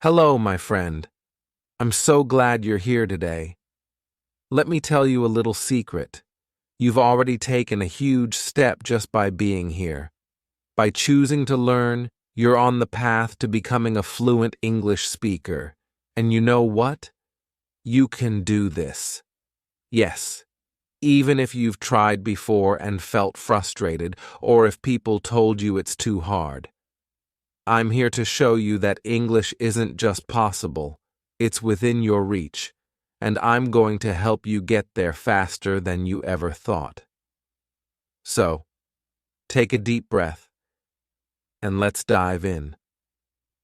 Hello, my friend. I'm so glad you're here today. Let me tell you a little secret. You've already taken a huge step just by being here. By choosing to learn, you're on the path to becoming a fluent English speaker. And you know what? You can do this. Yes, even if you've tried before and felt frustrated, or if people told you it's too hard. I'm here to show you that English isn't just possible, it's within your reach, and I'm going to help you get there faster than you ever thought. So, take a deep breath, and let's dive in.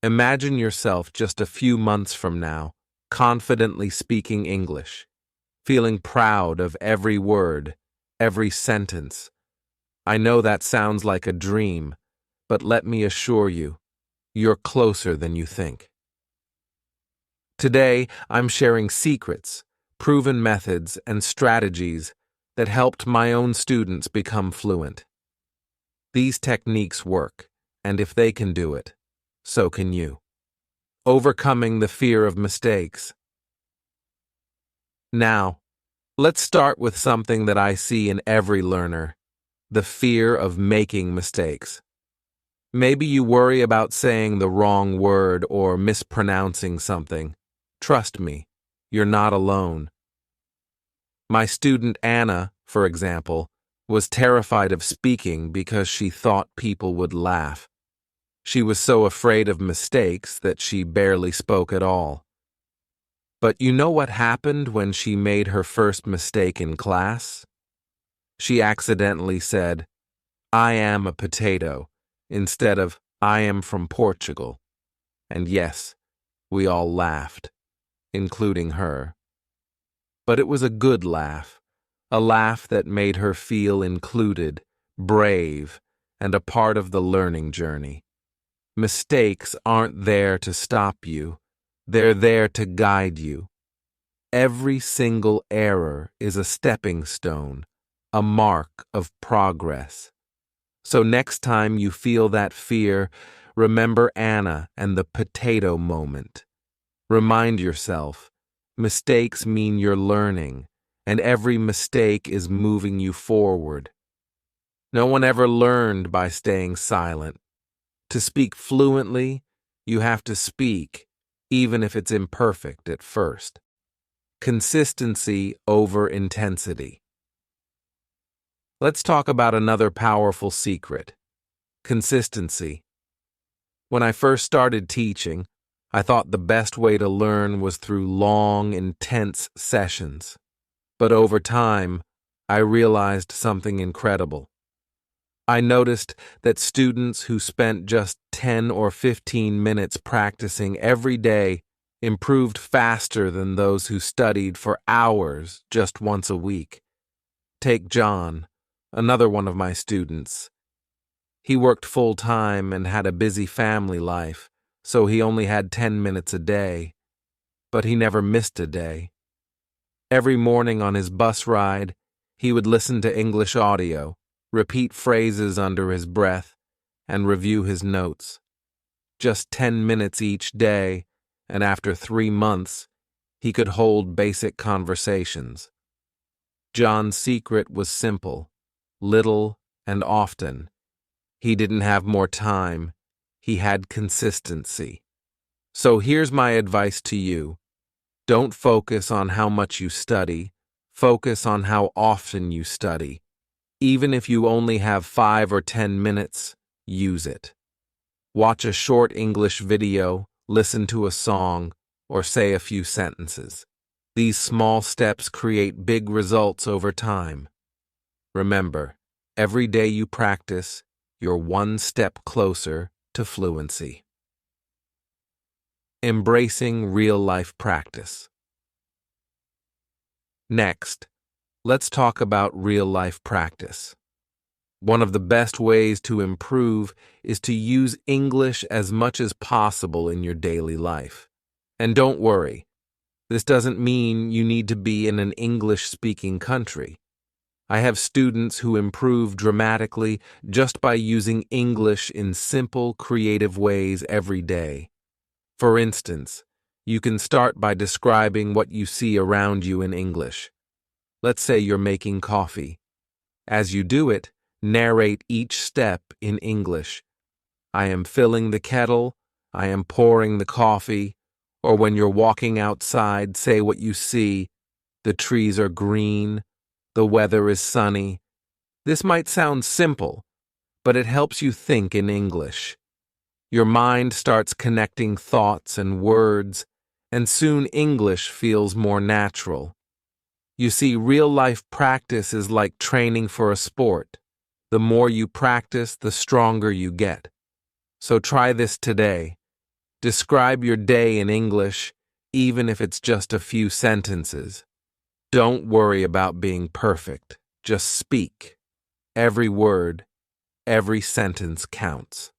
Imagine yourself just a few months from now, confidently speaking English, feeling proud of every word, every sentence. I know that sounds like a dream, but let me assure you, you're closer than you think. Today, I'm sharing secrets, proven methods, and strategies that helped my own students become fluent. These techniques work, and if they can do it, so can you. Overcoming the fear of mistakes. Now, let's start with something that I see in every learner: the fear of making mistakes. Maybe you worry about saying the wrong word or mispronouncing something. Trust me, you're not alone. My student Anna, for example, was terrified of speaking because she thought people would laugh. She was so afraid of mistakes that she barely spoke at all. But you know what happened when she made her first mistake in class? She accidentally said, "I am a potato," instead of "I am from Portugal." And yes, we all laughed, including her. But it was a good laugh, a laugh that made her feel included, brave, and a part of the learning journey. Mistakes aren't there to stop you, they're there to guide you. Every single error is a stepping stone, a mark of progress. So next time you feel that fear, remember Anna and the potato moment. Remind yourself, mistakes mean you're learning, and every mistake is moving you forward. No one ever learned by staying silent. To speak fluently, you have to speak, even if it's imperfect at first. Consistency over intensity. Let's talk about another powerful secret: consistency. When I first started teaching, I thought the best way to learn was through long, intense sessions. But over time, I realized something incredible. I noticed that students who spent just 10 or 15 minutes practicing every day improved faster than those who studied for hours just once a week. Take John, another one of my students. He worked full-time and had a busy family life, so he only had 10 minutes a day. But he never missed a day. Every morning on his bus ride, he would listen to English audio, repeat phrases under his breath, and review his notes. Just 10 minutes each day, and after 3 months, he could hold basic conversations. John's secret was simple: little and often. He didn't have more time, he had consistency. So here's my advice to you. Don't focus on how much you study, focus on how often you study. Even if you only have 5 or 10 minutes, use it. Watch a short English video, listen to a song, or say a few sentences. These small steps create big results over time. Remember, every day you practice, you're one step closer to fluency. Embracing real-life practice. Next, let's talk about real-life practice. One of the best ways to improve is to use English as much as possible in your daily life. And don't worry, this doesn't mean you need to be in an English-speaking country. I have students who improve dramatically just by using English in simple, creative ways every day. For instance, you can start by describing what you see around you in English. Let's say you're making coffee. As you do it, narrate each step in English. I am filling the kettle, I am pouring the coffee, or when you're walking outside, say what you see. The trees are green, the weather is sunny. This might sound simple, but it helps you think in English. Your mind starts connecting thoughts and words, and soon English feels more natural. You see, real-life practice is like training for a sport. The more you practice, the stronger you get. So try this today. Describe your day in English, even if it's just a few sentences. Don't worry about being perfect. Just speak. Every word, every sentence counts.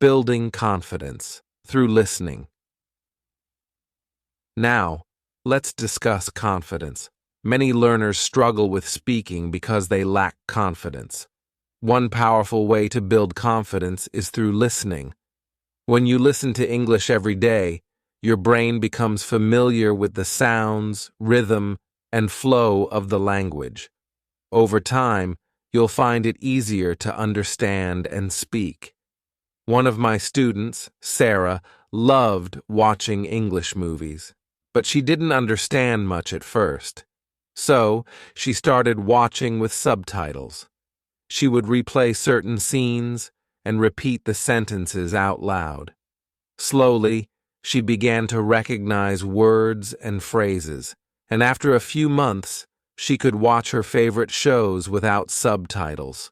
Building confidence through listening. Now, let's discuss confidence. Many learners struggle with speaking because they lack confidence. One powerful way to build confidence is through listening. When you listen to English every day, your brain becomes familiar with the sounds, rhythm, and flow of the language. Over time, you'll find it easier to understand and speak. One of my students, Sarah, loved watching English movies, but she didn't understand much at first. So, she started watching with subtitles. She would replay certain scenes and repeat the sentences out loud. Slowly, she began to recognize words and phrases, and after a few months, she could watch her favorite shows without subtitles.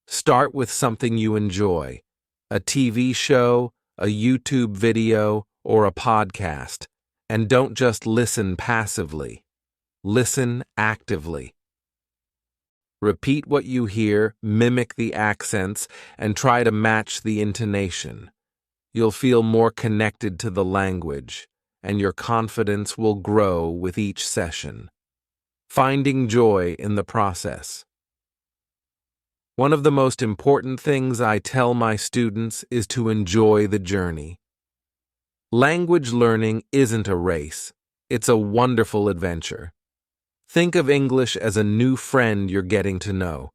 Start with something you enjoy. A TV show, a YouTube video, or a podcast, and don't just listen passively. Listen actively. Repeat what you hear, mimic the accents, and try to match the intonation. You'll feel more connected to the language, and your confidence will grow with each session. Finding joy in the process. One of the most important things I tell my students is to enjoy the journey. Language learning isn't a race. It's a wonderful adventure. Think of English as a new friend you're getting to know.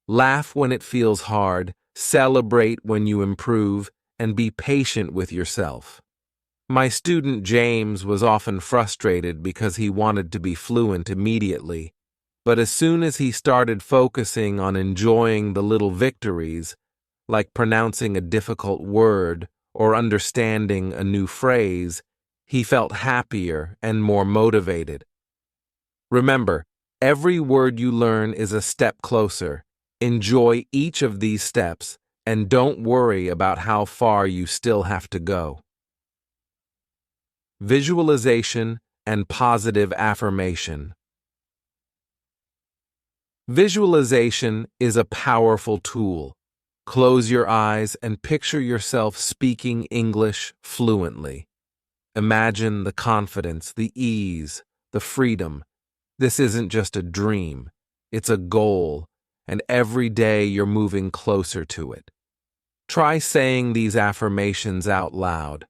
Laugh when it feels hard, celebrate when you improve, and be patient with yourself. My student James was often frustrated because he wanted to be fluent immediately. But as soon as he started focusing on enjoying the little victories, like pronouncing a difficult word or understanding a new phrase, he felt happier and more motivated. Remember, every word you learn is a step closer. Enjoy each of these steps and don't worry about how far you still have to go. Visualization and positive affirmation. Visualization is a powerful tool. Close your eyes and picture yourself speaking English fluently. Imagine the confidence, the ease, the freedom. This isn't just a dream, it's a goal, and every day you're moving closer to it. Try saying these affirmations out loud.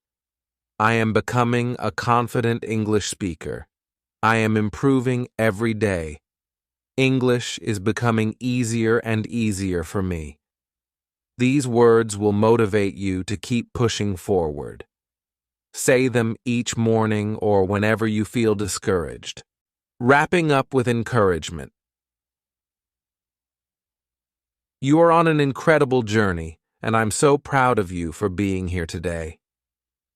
I am becoming a confident English speaker. I am improving every day. English is becoming easier and easier for me. These words will motivate you to keep pushing forward. Say them each morning or whenever you feel discouraged. Wrapping up with encouragement. You are on an incredible journey, and I'm so proud of you for being here today.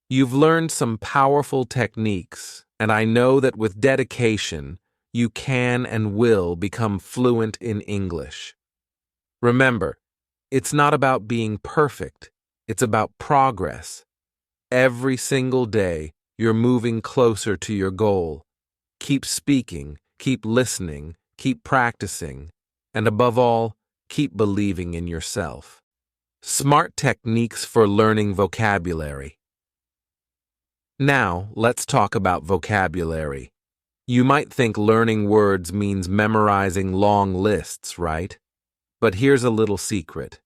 You've learned some powerful techniques, and I know that with dedication, you can and will become fluent in English. Remember, it's not about being perfect, it's about progress. Every single day, you're moving closer to your goal. Keep speaking, keep listening, keep practicing, and above all, keep believing in yourself. Smart techniques for learning vocabulary. Now, let's talk about vocabulary. You might think learning words means memorizing long lists, right? But here's a little secret.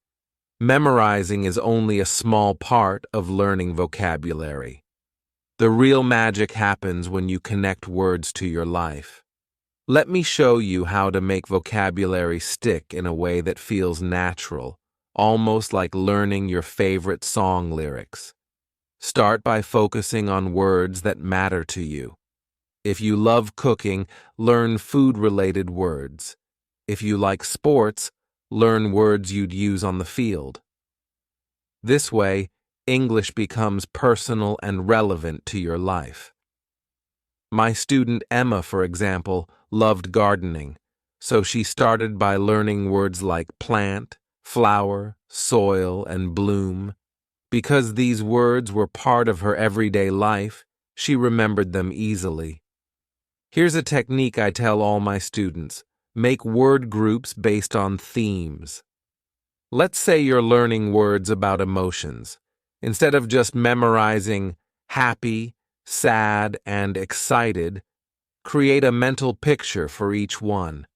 Memorizing is only a small part of learning vocabulary. The real magic happens when you connect words to your life. Let me show you how to make vocabulary stick in a way that feels natural, almost like learning your favorite song lyrics. Start by focusing on words that matter to you. If you love cooking, learn food-related words. If you like sports, learn words you'd use on the field. This way, English becomes personal and relevant to your life. My student Emma, for example, loved gardening, so she started by learning words like plant, flower, soil, and bloom. Because these words were part of her everyday life, she remembered them easily. Here's a technique I tell all my students. Make word groups based on themes. Let's say you're learning words about emotions. Instead of just memorizing happy, sad, and excited, create a mental picture for each one.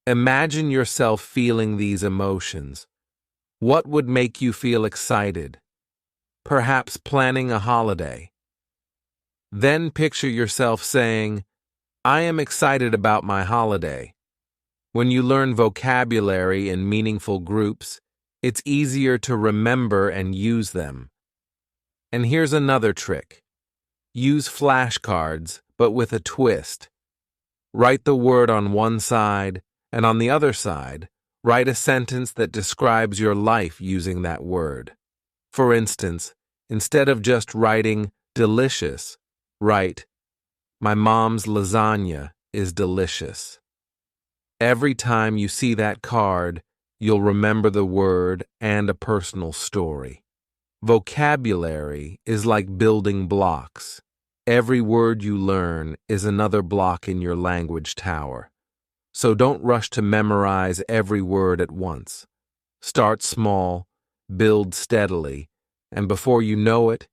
Imagine yourself feeling these emotions. What would make you feel excited? Perhaps planning a holiday. Then picture yourself saying, I am excited about my holiday. When you learn vocabulary in meaningful groups, it's easier to remember and use them. And here's another trick. Use flashcards, but with a twist. Write the word on one side, and on the other side, write a sentence that describes your life using that word. For instance, instead of just writing delicious, write, my mom's lasagna is delicious. Every time you see that card, you'll remember the word and a personal story. Vocabulary is like building blocks. Every word you learn is another block in your language tower. So don't rush to memorize every word at once. Start small, build steadily, and before you know it,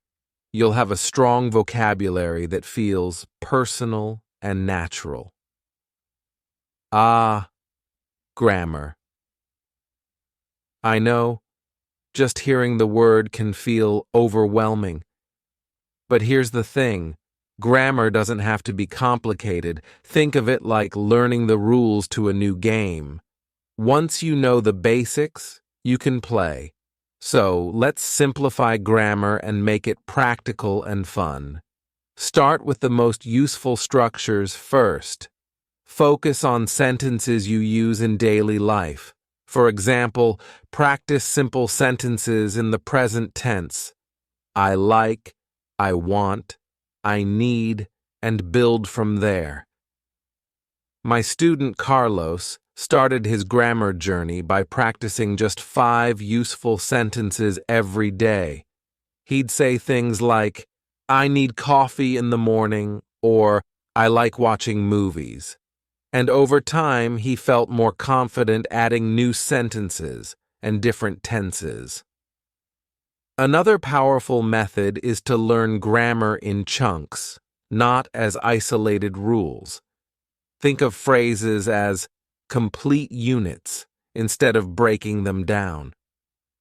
you'll have a strong vocabulary that feels personal and natural. Grammar. I know, just hearing the word can feel overwhelming. But here's the thing, grammar doesn't have to be complicated. Think of it like learning the rules to a new game. Once you know the basics, you can play. So let's simplify grammar and make it practical and fun. Start with the most useful structures first. Focus on sentences you use in daily life. For example, practice simple sentences in the present tense. I like, I want, I need, and build from there. My student Carlos started his grammar journey by practicing just 5 useful sentences every day. He'd say things like, I need coffee in the morning, or I like watching movies. And over time, he felt more confident adding new sentences and different tenses. Another powerful method is to learn grammar in chunks, not as isolated rules. Think of phrases as complete units instead of breaking them down.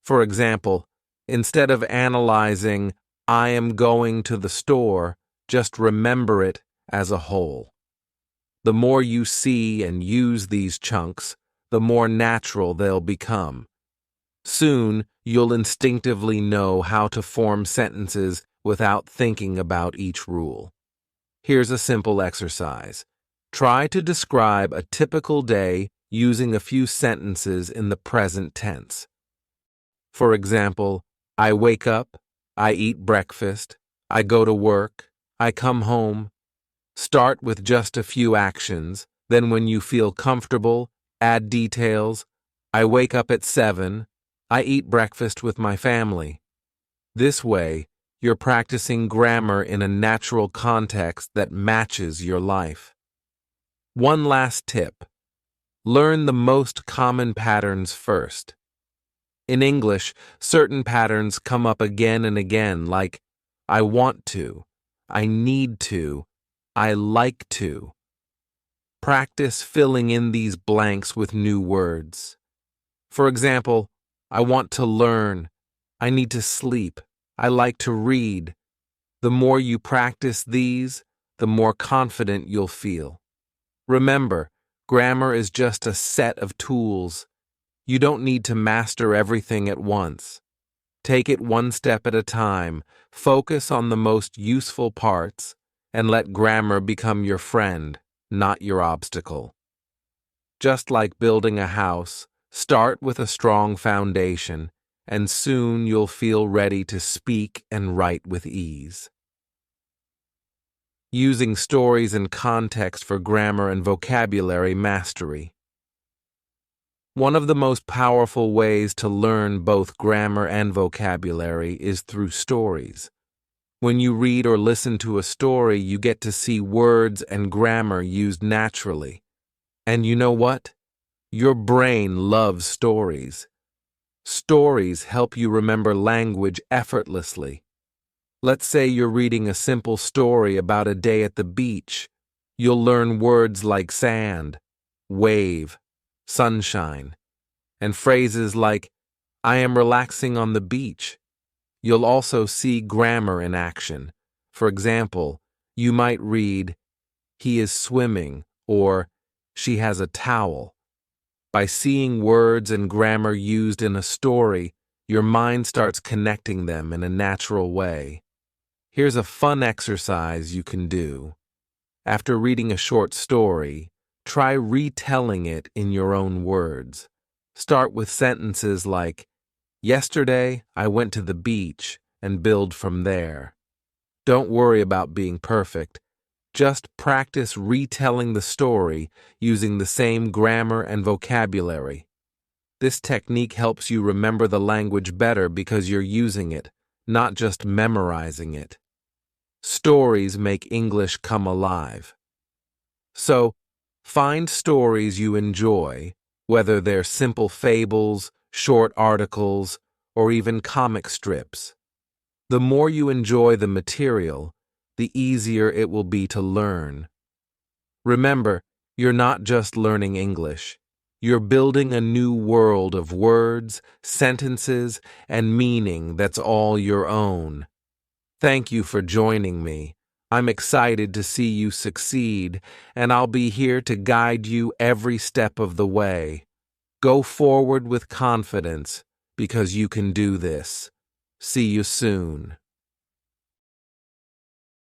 For example, instead of analyzing, I am going to the store, just remember it as a whole. The more you see and use these chunks, the more natural they'll become. Soon, you'll instinctively know how to form sentences without thinking about each rule. Here's a simple exercise. Try to describe a typical day using a few sentences in the present tense. For example, I wake up, I eat breakfast, I go to work, I come home. Start with just a few actions, then when you feel comfortable, add details. I wake up at 7, I eat breakfast with my family. This way, you're practicing grammar in a natural context that matches your life. One last tip. Learn the most common patterns first. In English, certain patterns come up again and again, like I want to, I need to, I like to. Practice filling in these blanks with new words. For example, I want to learn. I need to sleep. I like to read. The more you practice these, the more confident you'll feel. Remember, grammar is just a set of tools. You don't need to master everything at once. Take it one step at a time, focus on the most useful parts, and let grammar become your friend, not your obstacle. Just like building a house, start with a strong foundation, and soon you'll feel ready to speak and write with ease. Using stories and context for grammar and vocabulary mastery. One of the most powerful ways to learn both grammar and vocabulary is through stories. When you read or listen to a story, you get to see words and grammar used naturally. And you know what? Your brain loves stories. Stories help you remember language effortlessly. Let's say you're reading a simple story about a day at the beach. You'll learn words like sand, wave, sunshine, and phrases like, I am relaxing on the beach. You'll also see grammar in action. For example, you might read, he is swimming, or she has a towel. By seeing words and grammar used in a story, your mind starts connecting them in a natural way. Here's a fun exercise you can do. After reading a short story, try retelling it in your own words. Start with sentences like, yesterday I went to the beach, and build from there. Don't worry about being perfect. Just practice retelling the story using the same grammar and vocabulary. This technique helps you remember the language better because you're using it, not just memorizing it. Stories make English come alive. So, find stories you enjoy, whether they're simple fables, short articles, or even comic strips. The more you enjoy the material, the easier it will be to learn. Remember, you're not just learning English. You're building a new world of words, sentences, and meaning that's all your own. Thank you for joining me. I'm excited to see you succeed, and I'll be here to guide you every step of the way. Go forward with confidence, because you can do this. See you soon.